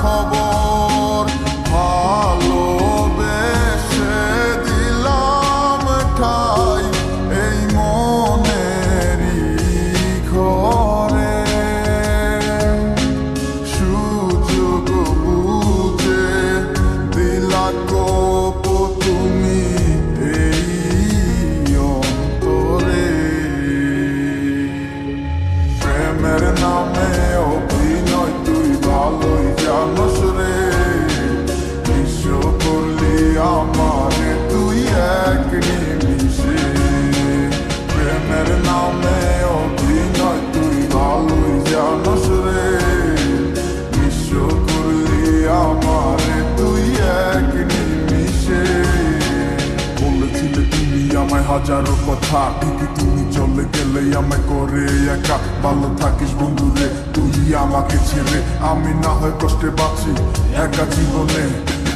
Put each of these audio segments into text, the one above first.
খবর, ভালোবেসে দিলাম ঠাই এই মনেরই ঘরে। সুযোগ বুঝে দিলা কোপ তুমি এই অন্তরে। প্রেমের নামে অভিনয় তুই ভালোই জানোস রে, বিশ্ব করলি আমারে তুই এক নিমিষে। প্রেমের নামে অভিনয় তুই ভালোই জানোস রে, বিশ্ব করলি আমারে তুই এক নিমিষে। বলেছিলে তুমি আমায় হাজারো কথা, ঠিকই তুমি চলে গেলে আমায় করে একা। ভালো থাকিস বন্ধুরে তুই আমাকে ছেড়ে, আমি না হয় কষ্টে বাঁচি একা জীবনে।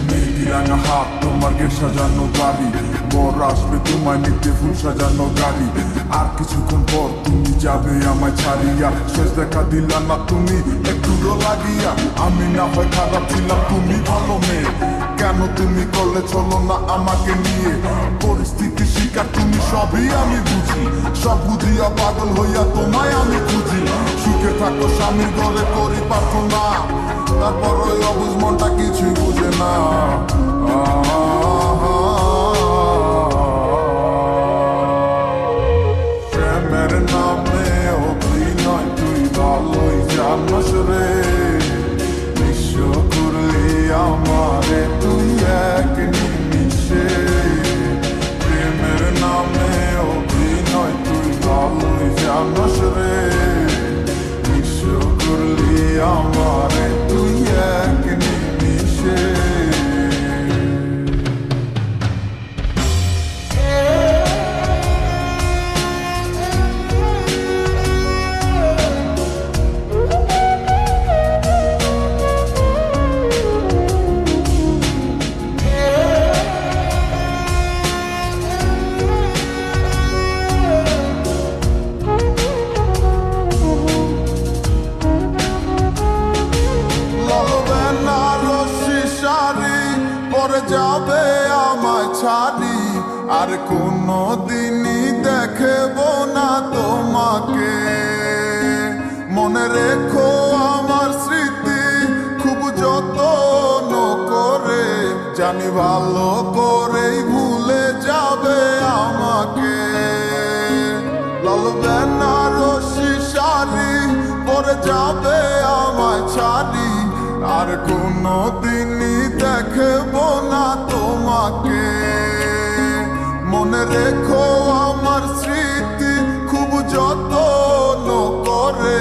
মেঘি রাঙা হাত তোমার গে সাজানো গাড়ি, বর আসবে তোমায় নিতে ফুল সাজানো গাড়ি। আর কিছুক্ষণ পর তুমি যাবে আমায় ছাড়িয়া, শেষ দেখা দিলা না তুমি একটুও লাগিয়া। আমি না হয় খারাপ ছিলাম তুমি ভালো মেয়ে, কেন তুমি করলে চলো না আমাকে নিয়ে। পরিস্থিতি শিকার তুমি সবই আমি বুঝি, সব বুঝিয়া পাগল হইয়া তোমায় আমি খুঁজি। সুখে থাকো স্বামীর ঘরে করি প্রার্থনা, তারপর ওই অবুঝ মনটা কিছুই বুঝে না। প্রেমের নামে অভিনয় তুই ভালোই জানোস রে, বিশ্ব করলি আমারে তুই এক নিমিষে। প্রেমের নামে অভিনয় তুই ভালোই জানোস রে, বিশ্ব করলি আমারে তুই এক নিমিষে। পরে যাবে আমায় ছাড়ি, আর কোনো দিনই দেখব না তোমাকে। মনে রেখো আমার স্মৃতি খুব যত্ন করে, জানি ভালো করেই ভুলে যাবে আমাকে। লাল বেনারসি শাড়ি পরে যাবে আমায় ছাড়ি, আর কোনো দিনই দেখব না তোমাকে। মনে রেখো আমার স্মৃতি খুব যত্ন করে,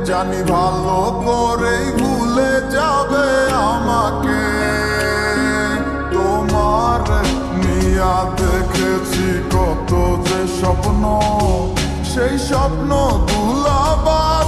জানি ভালো করেই ভুলে যাবে আমাকে। তোমার নিয়া দেখেছি কত যে স্বপ্ন, সেই স্বপ্ন গুলো আবার